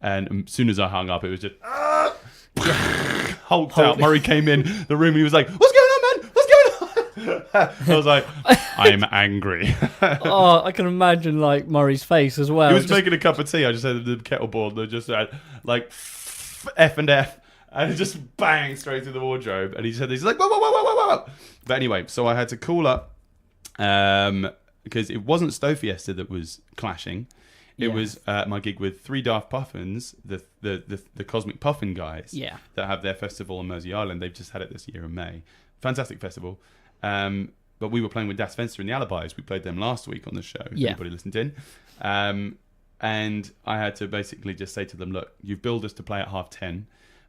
Speaker 2: And as soon as I hung up, it was just... hulked out. Murray came in the room and he was like, what's going on, man? What's going on? I was like, I'm angry.
Speaker 3: I can imagine like Murray's face as well.
Speaker 2: He was making a cup of tea. I just had the kettle boiled. They just had like F and F. And it just bang straight through the wardrobe. And he's like, whoa. But anyway, so I had to call up because it wasn't Stowfiesta that was clashing. It was my gig with Three Daft Puffins, the Cosmic Puffin guys that have their festival on Mersey Island. They've just had it this year in May. Fantastic festival. But we were playing with Fenster and the Alibis. We played them last week on the show. If anybody listened in. And I had to basically just say to them, look, you've billed us to play at 10:30.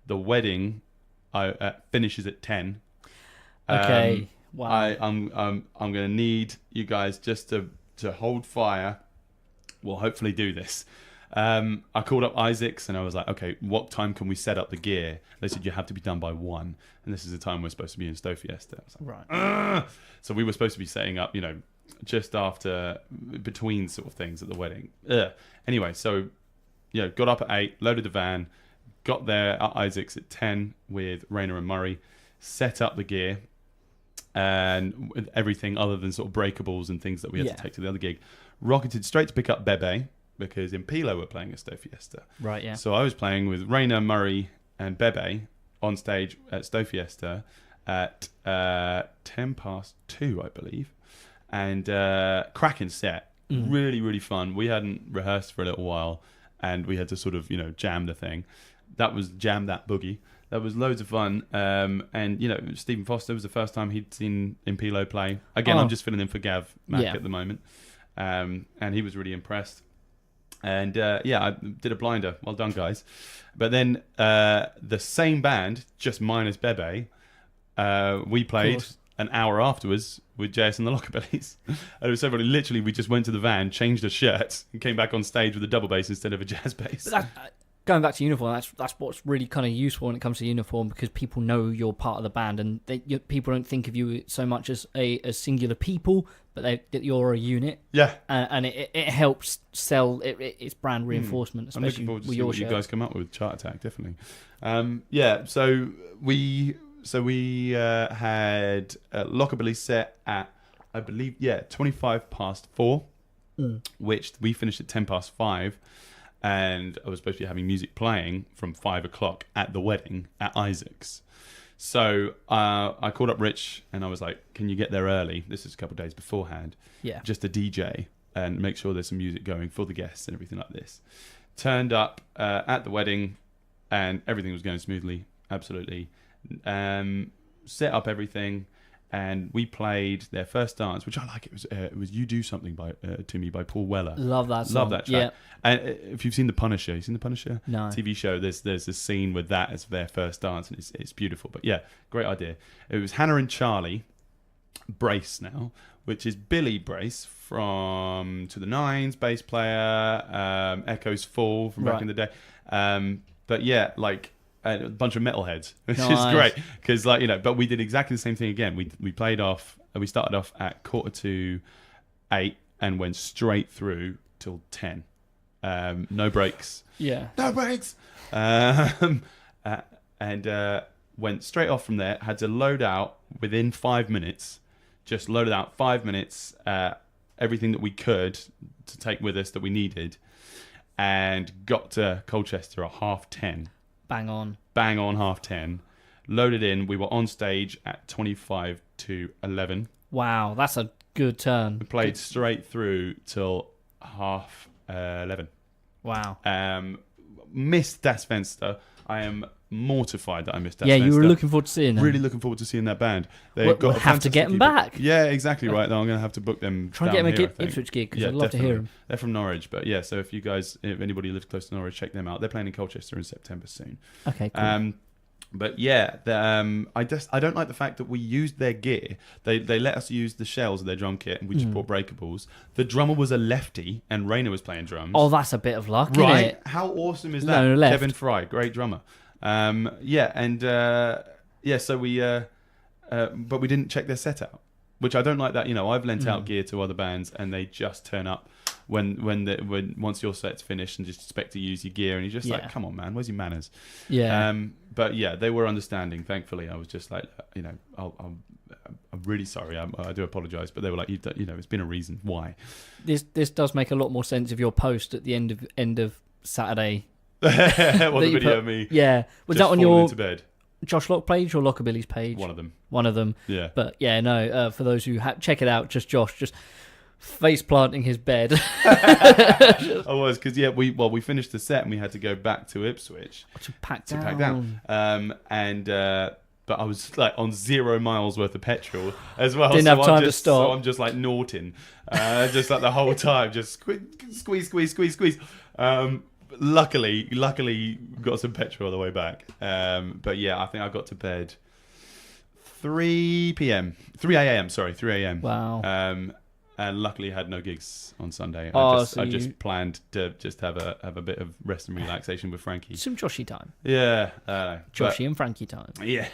Speaker 2: The wedding finishes at 10.
Speaker 3: Okay. Wow.
Speaker 2: I'm going to need you guys just to hold fire. We'll hopefully do this. I called up Isaacs and I was like, okay, what time can we set up the gear? They said you have to be done by 1, and this is the time we're supposed to be in Stowfiesta. I was like, right. So we were supposed to be setting up, just after, between sort of things at the wedding. Anyway, so got up at 8, loaded the van, got there at Isaac's at 10 with Rayner and Murray, set up the gear and with everything other than sort of breakables and things that we had to take to the other gig. Rocketed straight to pick up Bebe because Impilo were playing at Stowfiesta.
Speaker 3: Right, yeah.
Speaker 2: So I was playing with Rayner, Murray and Bebe on stage at Stowfiesta at 2:10, I believe. And cracking set. Really, really fun. We hadn't rehearsed for a little while and we had to sort of, jam the thing. That was Jam That Boogie. That was loads of fun. And, Stephen Foster was the first time he'd seen Impilo play. Again, I'm just filling in for Gav Mack at the moment. And he was really impressed. And, I did a blinder. Well done, guys. But then the same band, just minus Bebe, we played an hour afterwards with JS and the Lockerbillies. And it was so funny. Literally, we just went to the van, changed the shirts, and came back on stage with a double bass instead of a jazz bass.
Speaker 3: But going back to uniform, that's what's really kind of useful when it comes to uniform, because people know you're part of the band, and people don't think of you so much as a singular people, but that you're a unit.
Speaker 2: Yeah,
Speaker 3: and it helps sell its brand reinforcement,
Speaker 2: I'm looking
Speaker 3: especially
Speaker 2: forward to
Speaker 3: with
Speaker 2: see
Speaker 3: your
Speaker 2: what
Speaker 3: shirt.
Speaker 2: you guys come up with. Chart Attack, definitely. So we had Lockerbilly set at, I believe, 4:25, which we finished at 5:10. And I was supposed to be having music playing from 5 o'clock at the wedding at Isaac's. So I called up Rich and I was like, can you get there early? This is a couple of days beforehand.
Speaker 3: Yeah.
Speaker 2: Just a DJ and make sure there's some music going for the guests and everything like this. Turned up at the wedding and everything was going smoothly. Absolutely. Set up everything. And we played their first dance, which I like. It was "You Do Something" to Me by Paul Weller.
Speaker 3: Love that song.
Speaker 2: Love that track.
Speaker 3: Yeah.
Speaker 2: And if you've seen The Punisher,
Speaker 3: No.
Speaker 2: TV show, there's this scene with that as their first dance, and it's beautiful. But yeah, great idea. It was Hannah and Charlie Brace now, which is Billy Brace from To the Nines, bass player, Echoes Fall from back in the day. But yeah, like a bunch of metalheads, which is great because, but we did exactly the same thing again. We played off. We started off at 7:45 and went straight through till 10. No breaks.
Speaker 3: Yeah.
Speaker 2: No breaks. And went straight off from there. Had to load out within 5 minutes. Just loaded out 5 minutes. Everything that we could to take with us that we needed, and got to Colchester at 10:30.
Speaker 3: Bang on
Speaker 2: 10:30. Loaded in. We were on stage at 11:25.
Speaker 3: Wow, that's a good turn.
Speaker 2: We played straight through till 11:30.
Speaker 3: Wow.
Speaker 2: Missed Das Fenster. I am mortified that I missed Das
Speaker 3: Yeah,
Speaker 2: Fenster.
Speaker 3: you were looking forward to seeing them.
Speaker 2: Really looking forward to seeing that band.
Speaker 3: We'll have to get them back.
Speaker 2: Yeah, exactly right. No, I'm going to have to book them.
Speaker 3: Try and get them a Ipswich gig, because I'd love to hear them.
Speaker 2: They're from Norwich, but yeah. So if anybody lives close to Norwich, check them out. They're playing in Colchester in September soon.
Speaker 3: Okay, cool.
Speaker 2: But yeah, I don't like the fact that we used their gear. They let us use the shells of their drum kit, and we just brought breakables. The drummer was a lefty, and Rayner was playing drums.
Speaker 3: Oh, that's a bit of luck,
Speaker 2: right?
Speaker 3: Isn't it?
Speaker 2: How awesome is that?
Speaker 3: No, left.
Speaker 2: Kevin Fry, great drummer. So we, but we didn't check their set out, which I don't like that. I've lent out gear to other bands, and they just turn up when once your set's finished and just expect to use your gear, and you're just like, come on, man, where's your manners?
Speaker 3: Yeah.
Speaker 2: But yeah, they were understanding. Thankfully, I was just like, I'm really sorry. I do apologise, but they were like, it's been a reason why.
Speaker 3: This does make a lot more sense of your post at the end of Saturday.
Speaker 2: What the video of me?
Speaker 3: Yeah, was
Speaker 2: just
Speaker 3: that on your
Speaker 2: into bed?
Speaker 3: Josh Lock page or Lockerbillies page?
Speaker 2: One of them. Yeah.
Speaker 3: But yeah, no. For those who check it out, just Josh, just face planting his bed.
Speaker 2: I was, because we finished the set and we had to go back to Ipswich
Speaker 3: to pack
Speaker 2: down. But I was like on 0 miles worth of petrol as well.
Speaker 3: Didn't have time to stop.
Speaker 2: So I'm just like Norton, just like the whole time, just squeeze. Luckily got some petrol on the way back. But yeah, I think I got to bed 3 a.m.
Speaker 3: Wow.
Speaker 2: And luckily had no gigs on Sunday.
Speaker 3: I
Speaker 2: just planned to just have a bit of rest and relaxation with Frankie.
Speaker 3: Some Joshy time.
Speaker 2: Yeah.
Speaker 3: Joshy and Frankie time.
Speaker 2: Yeah.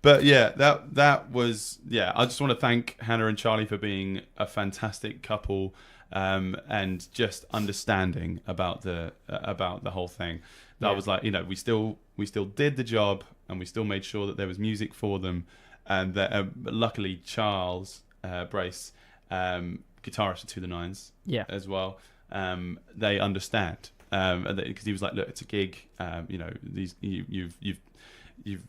Speaker 2: But yeah, that was, I just want to thank Hannah and Charlie for being a fantastic couple. and just understanding about the whole thing. That was like, we still did the job, and we still made sure that there was music for them, and that luckily Charles Brace, guitarist to the Nines, as well, they understand, because he was like, look, it's a gig, you've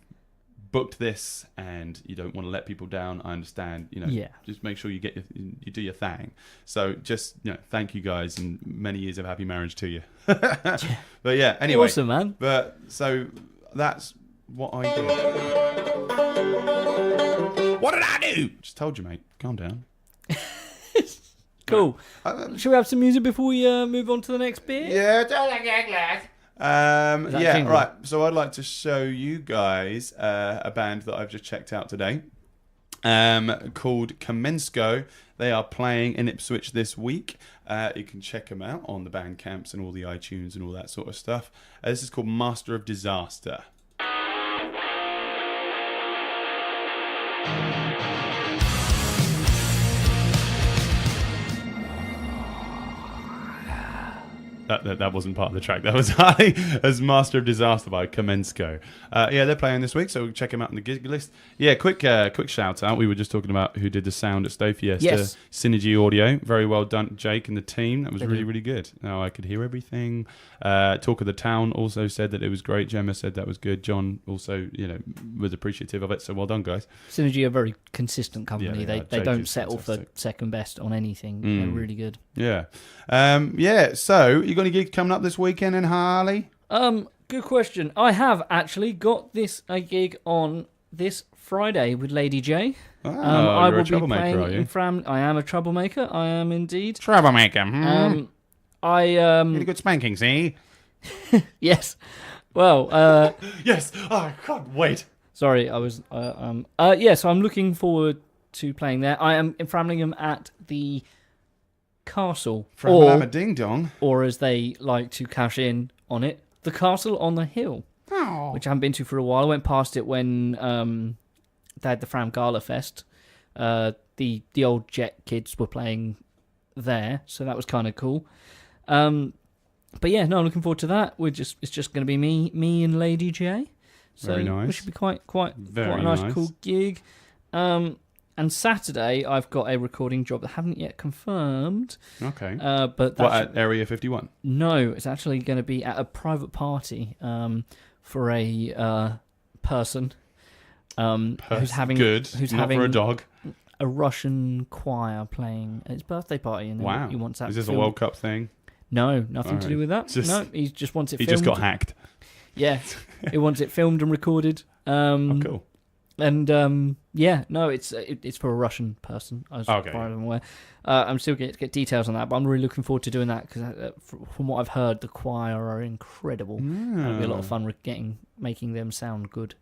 Speaker 2: booked this and you don't want to let people down. I understand, just make sure you do your thing. So just, thank you guys, and many years of happy marriage to you. But yeah, anyway.
Speaker 3: Awesome, man.
Speaker 2: But so that's what I did. What did I do? Just told you, mate. Calm down.
Speaker 3: Cool. Shall we have some music before we move on to the next bit?
Speaker 2: Yeah, right. So I'd like to show you guys a band that I've just checked out today, called Kamensko. They are playing in Ipswich this week. You can check them out on the Bandcamps and all the iTunes and all that sort of stuff. This is called Master of Disaster. That wasn't part of the track. That was as Master of Disaster by Kamensko. They're playing this week, so check them out on the gig list. Yeah, quick shout out. We were just talking about who did the sound at Stowfiesta.
Speaker 3: Yes.
Speaker 2: Synergy Audio. Very well done, Jake and the team. That was really, really good. Now I could hear everything. Talk of the Town also said that it was great. Gemma said that was good. John also, was appreciative of it. So well done, guys.
Speaker 3: Synergy are a very consistent company.
Speaker 2: Yeah,
Speaker 3: they don't settle for second best on anything. They're really good.
Speaker 2: Yeah. So you got any gigs coming up this weekend in Harley?
Speaker 3: Good question. I have actually got a gig on this Friday with Lady J.
Speaker 2: I will be playing are you?
Speaker 3: I am a troublemaker. I am indeed.
Speaker 2: Troublemaker.
Speaker 3: Get
Speaker 2: a good spanking, see?
Speaker 3: Yes. Well.
Speaker 2: Yes. Oh, I can't wait.
Speaker 3: Sorry, I was. So I'm looking forward to playing there. I am in Framlingham at the Castle,
Speaker 2: Ding Dong,
Speaker 3: or as they like to cash in on it, the Castle on the Hill, which I haven't been to for a while. I went past it when they had the Fram Gala Fest. The old Jet kids were playing there, so that was kind of cool. But yeah, no, I'm looking forward to that. It's just going to be me and Lady J. So
Speaker 2: very nice.
Speaker 3: It should be quite a nice, cool gig. And Saturday, I've got a recording job that I haven't yet confirmed.
Speaker 2: Okay.
Speaker 3: But
Speaker 2: what, at Area 51?
Speaker 3: No, it's actually going to be at a private party for a person who's having
Speaker 2: for a dog.
Speaker 3: A Russian choir playing at his birthday party. And
Speaker 2: wow.
Speaker 3: He wants that.
Speaker 2: Is this a World Cup thing?
Speaker 3: No, nothing to do with that. No, he just wants it filmed.
Speaker 2: He just got hacked.
Speaker 3: Yeah, he wants it filmed and recorded.
Speaker 2: Cool.
Speaker 3: And it's for a Russian person. I was aware. I'm still get get details on that, but I'm really looking forward to doing that because from what I've heard, the choir are incredible. It'll be a lot of fun making them sound good.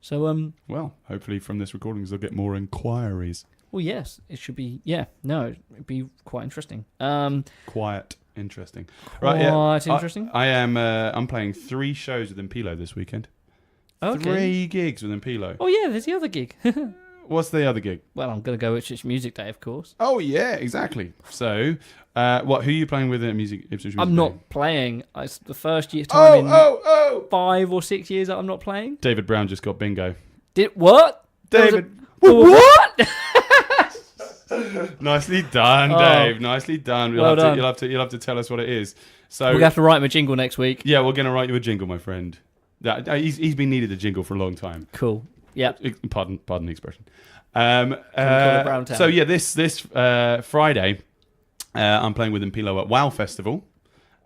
Speaker 3: So
Speaker 2: well, hopefully from this recordings they'll get more inquiries.
Speaker 3: Well, yes, it should be. Yeah, no, it'd be quite interesting.
Speaker 2: Quite interesting.
Speaker 3: Right, yeah. Interesting.
Speaker 2: I am. I'm playing 3 shows with Impilo this weekend.
Speaker 3: Okay.
Speaker 2: 3 gigs with Impilo.
Speaker 3: Oh yeah, there's the other gig.
Speaker 2: What's the other gig?
Speaker 3: Well, I'm going to go Ipswich Music Day, of course.
Speaker 2: Oh yeah, exactly. So, who are you playing with at Ipswich Music Day?
Speaker 3: I'm not playing. It's the first time in 5 or 6 years that I'm not playing.
Speaker 2: David Brown just got bingo.
Speaker 3: Did what?
Speaker 2: David.
Speaker 3: What?
Speaker 2: Nicely done, Dave. Nicely done. You'll have to tell us what it is. So
Speaker 3: we're going to have to write him a jingle next week.
Speaker 2: Yeah, we're going to write you a jingle, my friend. He's been needed a jingle for a long time.
Speaker 3: Cool. Yeah.
Speaker 2: Pardon the expression.
Speaker 3: So
Speaker 2: yeah, this Friday, I'm playing with Impilo at Wow Festival.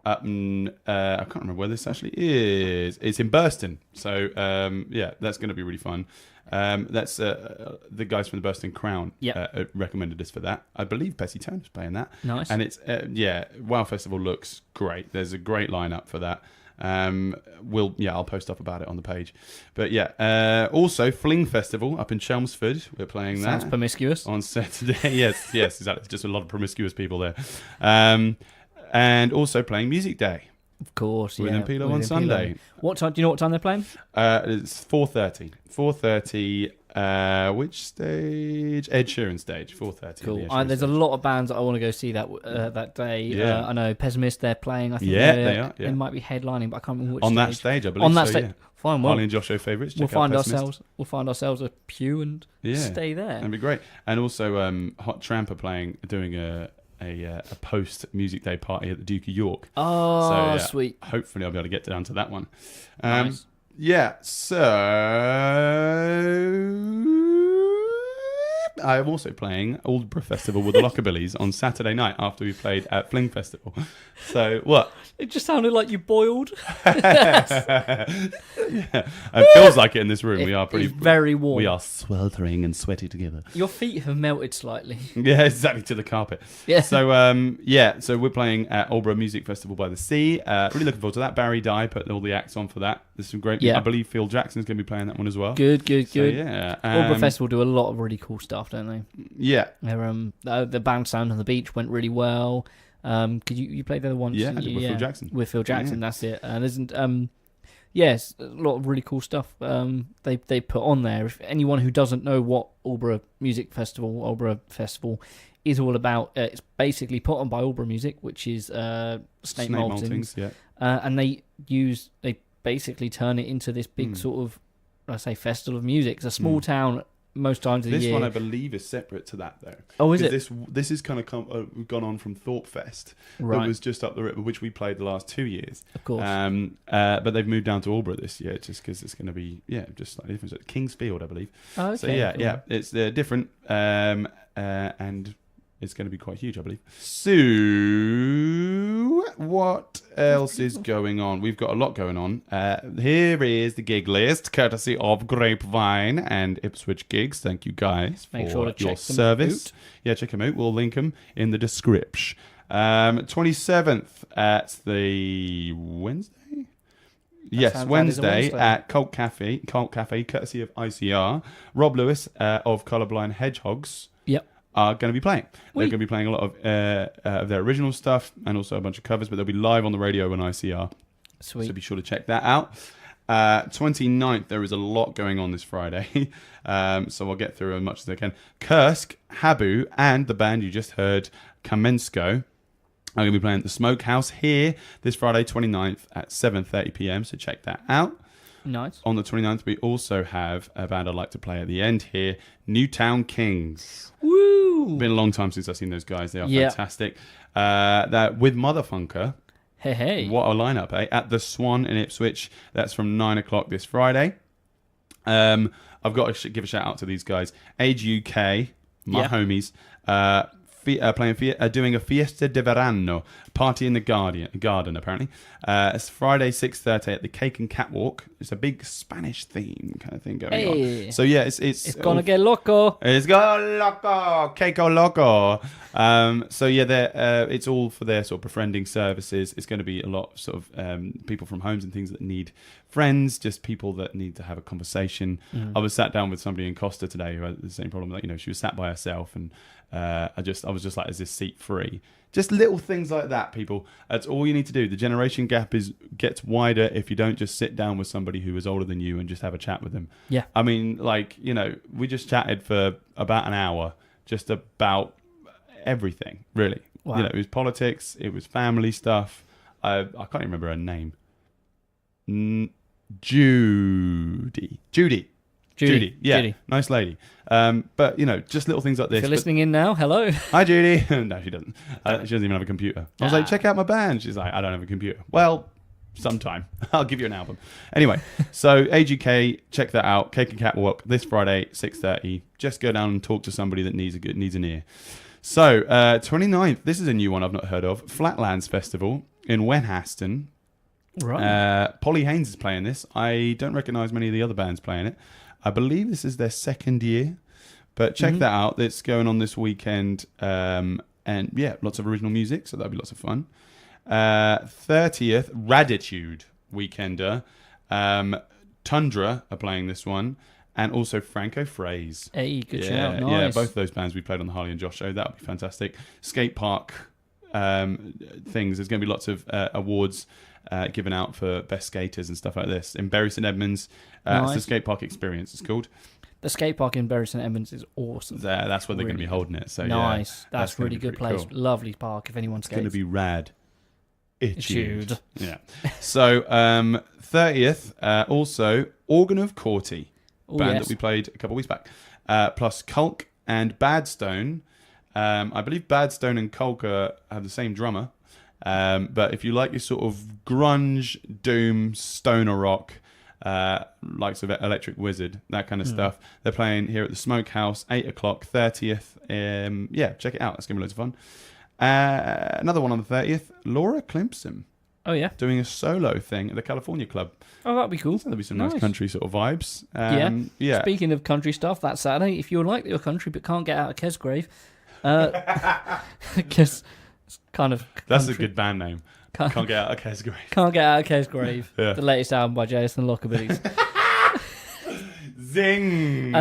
Speaker 2: I can't remember where this actually is. It's in Burston. So yeah, that's going to be really fun. That's the guys from the Burston Crown recommended us for that. I believe Pessy Turner's playing that.
Speaker 3: Nice.
Speaker 2: And it's Wow Festival looks great. There's a great lineup for that. I'll post up about it on the page. But yeah, also Fling Festival up in Chelmsford. We're playing that.
Speaker 3: Sounds promiscuous.
Speaker 2: On Saturday. yes, exactly. Just a lot of promiscuous people there. And also playing Music Day.
Speaker 3: Of course,
Speaker 2: with Impilo on Sunday.
Speaker 3: What time? Do you know what time they're playing?
Speaker 2: It's 4:30. 4:30 Which stage? Ed Sheeran stage, 4:30.
Speaker 3: Cool.
Speaker 2: The
Speaker 3: There's
Speaker 2: stage.
Speaker 3: a lot of bands that I want to go see that day.
Speaker 2: Yeah.
Speaker 3: I know Pessimist, they're playing. I think
Speaker 2: Yeah, they are. Yeah.
Speaker 3: They might be headlining, but I can't remember which
Speaker 2: On
Speaker 3: stage.
Speaker 2: that stage, I believe.
Speaker 3: On that
Speaker 2: so,
Speaker 3: stage.
Speaker 2: yeah.
Speaker 3: Fine. Well,
Speaker 2: Harley and Josh show favourites.
Speaker 3: we'll
Speaker 2: Check out
Speaker 3: find
Speaker 2: Pessimist.
Speaker 3: ourselves a pew and stay there.
Speaker 2: That'd be great. And also, Hot Tramp are doing a post music day party at the Duke of York.
Speaker 3: Oh, sweet.
Speaker 2: Hopefully, I'll be able to get down to that one.
Speaker 3: Nice.
Speaker 2: Yeah. So I am also playing Aldborough Festival with the Lockerbillies on Saturday night after we played at Fling Festival. So what?
Speaker 3: It just sounded like you boiled.
Speaker 2: Yeah. It feels like it in this room. We are
Speaker 3: It's very warm.
Speaker 2: We are sweltering and sweaty together.
Speaker 3: Your feet have melted slightly.
Speaker 2: Yeah, exactly, to the carpet.
Speaker 3: Yeah.
Speaker 2: So we're playing at Aldborough Music Festival by the Sea. Really looking forward to that. Barry Dye put all the acts on for that. There's some great.
Speaker 3: Yeah.
Speaker 2: I believe Phil Jackson's going to be playing that one as well.
Speaker 3: Good.
Speaker 2: So, yeah.
Speaker 3: Aldborough Festival do a lot of really cool stuff, don't they?
Speaker 2: Yeah.
Speaker 3: They're, the band Sound on the Beach went really well. Could you played there once?
Speaker 2: Yeah, I did with Phil Jackson.
Speaker 3: With Phil Jackson,
Speaker 2: Yeah.
Speaker 3: that's it. And isn't yes, a lot of really cool stuff they put on there. If anyone who doesn't know what Aldborough Festival is all about, it's basically put on by Aldborough Music, which is Snake Maltings.
Speaker 2: Yeah.
Speaker 3: And they basically turn it into this big sort of, I say, festival of music. It's a small town most times of the year.
Speaker 2: This one, I believe, is separate to that, though.
Speaker 3: Oh, is it?
Speaker 2: This is kind of gone on from Thorpefest.
Speaker 3: Right.
Speaker 2: That was just up the river, which we played the last 2 years.
Speaker 3: Of course.
Speaker 2: But they've moved down to Aldborough this year, just because it's going to be, just slightly different. So Kingsfield, I believe.
Speaker 3: Oh, okay.
Speaker 2: So, yeah,
Speaker 3: cool.
Speaker 2: it's different. And it's going to be quite huge, I believe. So, what else is going on? We've got a lot going on. Here is the gig list, courtesy of Grapevine and Ipswich Gigs. Thank you, guys,
Speaker 3: Make
Speaker 2: for
Speaker 3: sure to check
Speaker 2: your
Speaker 3: them
Speaker 2: service.
Speaker 3: out.
Speaker 2: Yeah, check them out. We'll link them in the description. 27th at the Wednesday? Yes,
Speaker 3: sounds like it's a
Speaker 2: Wednesday
Speaker 3: Wednesday.
Speaker 2: at Cult Cafe, courtesy of ICR. Rob Lewis of Colourblind Hedgehogs
Speaker 3: Yep.
Speaker 2: are going to be playing. They're
Speaker 3: Wait.
Speaker 2: going to be playing a lot of their original stuff and also a bunch of covers, but they'll be live on the radio on ICR.
Speaker 3: Sweet.
Speaker 2: So be sure to check that out. 29th, there is a lot going on this Friday, so I'll get through as much as I can. Kursk, Habu, and the band you just heard, Kamensko, are going to be playing at the Smokehouse here this Friday, 29th at 7:30 p.m, so check that out.
Speaker 3: Nice.
Speaker 2: On the 29th, we also have a band I'd like to play at the end here, Newtown Kings.
Speaker 3: Woo!
Speaker 2: Been a long time since I've seen those guys. They are
Speaker 3: Yeah.
Speaker 2: fantastic. That with Motherfunker.
Speaker 3: Hey.
Speaker 2: What a lineup, eh? At the Swan in Ipswich. That's from 9 o'clock this Friday. I've got to give a shout out to these guys. Age UK, my homies, doing a Fiesta de Verano party in the garden apparently. It's Friday 6:30 at the Cake and Catwalk. It's a big Spanish theme kind of thing going on. So yeah, it's
Speaker 3: gonna get loco.
Speaker 2: It's gonna loco, Keiko loco. So yeah, it's all for their sort of befriending services. It's going to be a lot of sort of people from homes and things that need friends, just people that need to have a conversation. I was sat down with somebody in Costa today who had the same problem. That she was sat by herself, and I was just like, is this seat free? Just little things like that, people. That's all you need to do. The generation gap gets wider if you don't just sit down with somebody who is older than you and just have a chat with them.
Speaker 3: Yeah.
Speaker 2: I mean, we just chatted for about an hour just about everything, really.
Speaker 3: Wow.
Speaker 2: It was politics, it was family stuff. I can't even remember her name. Judy. Yeah,
Speaker 3: Judy.
Speaker 2: nice lady. But just little things like this.
Speaker 3: If you're listening in now, hello.
Speaker 2: Hi, Judy. No, she doesn't. She doesn't even have a computer. I was like, check out my band. She's like, I don't have a computer. Well, sometime. I'll give you an album. Anyway, so AGK, check that out. Cake and Catwalk this Friday, 6:30. Just go down and talk to somebody that needs an ear. So, 29th, this is a new one I've not heard of. Flatlands Festival in Wenhaston.
Speaker 3: Right.
Speaker 2: Polly Haynes is playing this. I don't recognise many of the other bands playing it. I believe this is their second year, but check that out. It's going on this weekend, and yeah, lots of original music, so that'll be lots of fun. 30th, Raditude weekender. Tundra are playing this one, and also Franco Fraze.
Speaker 3: Hey, good shout.
Speaker 2: Yeah,
Speaker 3: Nice.
Speaker 2: both of those bands we played on the Harley and Josh show. That'll be fantastic. Skate park things. There's going to be lots of awards given out for best skaters and stuff like this. In Bury St Edmunds, it's the skate park experience, it's called.
Speaker 3: The skate park in Bury St Edmunds is awesome.
Speaker 2: That's where they're going to be holding it. So
Speaker 3: nice.
Speaker 2: Yeah,
Speaker 3: that's really good place.
Speaker 2: Cool.
Speaker 3: Lovely park if anyone skates.
Speaker 2: It's going to be rad.
Speaker 3: Itched.
Speaker 2: Yeah. So 30th, also Organ of Corty, band that we played a couple of weeks back, plus Kulk and Badstone. I believe Badstone and Kulk have the same drummer, but if you like your sort of grunge, doom, stoner rock, likes of Electric Wizard, that kind of stuff, they're playing here at the Smokehouse, 8 o'clock, 30th. Yeah, check it out. That's going to be loads of fun. Another one on the 30th, Laura Klimpson.
Speaker 3: Oh, yeah.
Speaker 2: Doing a solo thing at the California Club.
Speaker 3: Oh, that'd be cool.
Speaker 2: So there'll be some nice country sort of vibes.
Speaker 3: Yeah. Speaking of country stuff, that Saturday, if you like your country but can't get out of Kesgrave, because it's kind of country.
Speaker 2: That's a good band name. Can't get out of Kesgrave.
Speaker 3: Can't get out of Kesgrave.
Speaker 2: Yeah.
Speaker 3: The latest album by Jason Lockerbillies.
Speaker 2: Zing!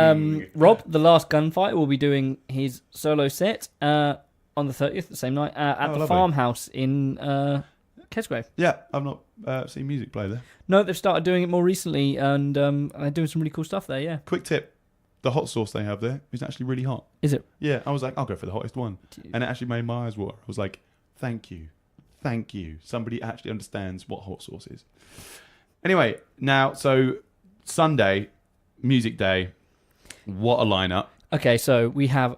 Speaker 3: Rob, the Last Gunfight, will be doing his solo set on the 30th, the same night, at the
Speaker 2: lovely.
Speaker 3: Farmhouse in Kesgrave.
Speaker 2: Yeah, I've not seen music play there.
Speaker 3: No, they've started doing it more recently, and they're doing some really cool stuff there, yeah.
Speaker 2: Quick tip. The hot sauce they have there is actually really hot.
Speaker 3: Is it?
Speaker 2: Yeah, I was like, I'll go for the hottest one. And it actually made my eyes water. I was like, thank you. Thank you. Somebody actually understands what hot sauce is. Anyway, now, so Sunday, music day. What a lineup.
Speaker 3: Okay, so we have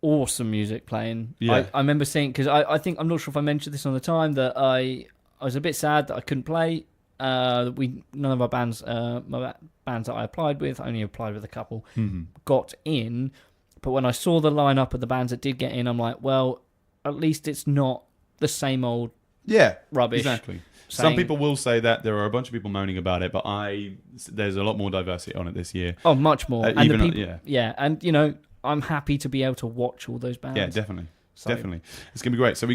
Speaker 3: awesome music playing.
Speaker 2: Yeah.
Speaker 3: I remember seeing, because I think, I'm not sure if I mentioned this on the time, that I was a bit sad that I couldn't play. None of our bands, my bands that I applied with, I only applied with a couple, got in. But when I saw the lineup of the bands that did get in, I'm like, well, at least it's not the same old rubbish.
Speaker 2: Exactly. Some people will say that. There are a bunch of people moaning about it, but there's a lot more diversity on it this year.
Speaker 3: Oh, much more. And
Speaker 2: even,
Speaker 3: the people, and I'm happy to be able to watch all those bands.
Speaker 2: Yeah, definitely. So. Definitely. It's going to be great. So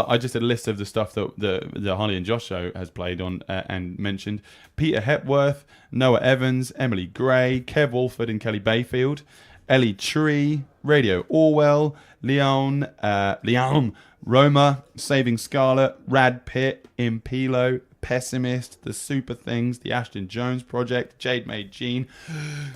Speaker 2: I just did a list of the stuff that the Harley and Josh show has played on and mentioned. Peter Hepworth, Noah Evans, Emily Gray, Kev Walford and Kelly Bayfield, Ellie Tree, Radio Orwell, Leon Roma, Saving Scarlet, Rad Pitt, Impilo, Pessimist, The Super Things, The Ashton Jones Project, Jade Made Jean,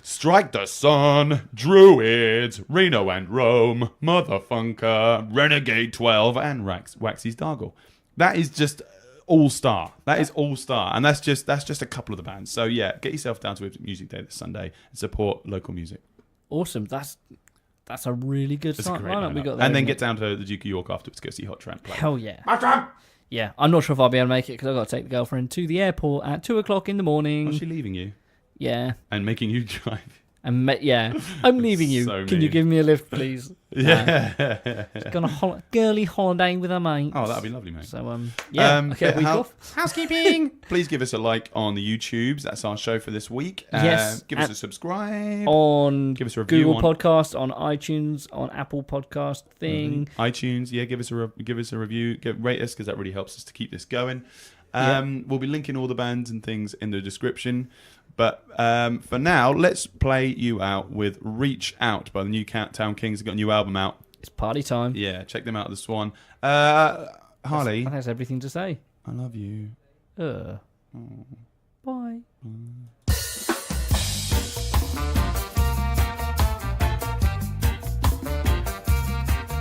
Speaker 2: Strike the Sun, Druids, Reno and Rome, Motherfunker, Renegade 12, and Waxy's Dargle. That is just all-star. That is all-star. And that's just a couple of the bands. So yeah, get yourself down to Music Day this Sunday and support local music.
Speaker 3: Awesome. That's a really good lineup we got there.
Speaker 2: And then get down to the Duke of York afterwards to go see Hot Tramp play.
Speaker 3: Hell yeah.
Speaker 2: Hot Tramp!
Speaker 3: Yeah, I'm not sure if I'll be able to make it because I've got to take the girlfriend to the airport at 2 o'clock in the morning.
Speaker 2: Was she leaving you?
Speaker 3: Yeah.
Speaker 2: And making you drive?
Speaker 3: I'm leaving you.
Speaker 2: So
Speaker 3: Can you give me a lift, please?
Speaker 2: Yeah.
Speaker 3: She's gone on a girly holiday with her mates.
Speaker 2: Oh, that'd be lovely, mate.
Speaker 3: So, okay, week off.
Speaker 2: Housekeeping. Please give us a like on the YouTubes. That's our show for this week.
Speaker 3: Yes.
Speaker 2: Give us a subscribe.
Speaker 3: Give
Speaker 2: us a review
Speaker 3: Google Podcast, on iTunes, on Apple Podcast thing.
Speaker 2: iTunes, yeah, give us a review. Rate us because that really helps us to keep this going. We'll be linking all the bands and things in the description. But for now, let's play you out with Reach Out by the Newtown Kings. They've got a new album out.
Speaker 3: It's party time.
Speaker 2: Yeah, check them out at the Swan. Harley.
Speaker 3: That's everything to say.
Speaker 2: I love you.
Speaker 3: Bye.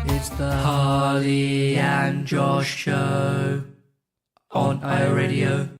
Speaker 3: It's the Harley and Josh show on iRadio.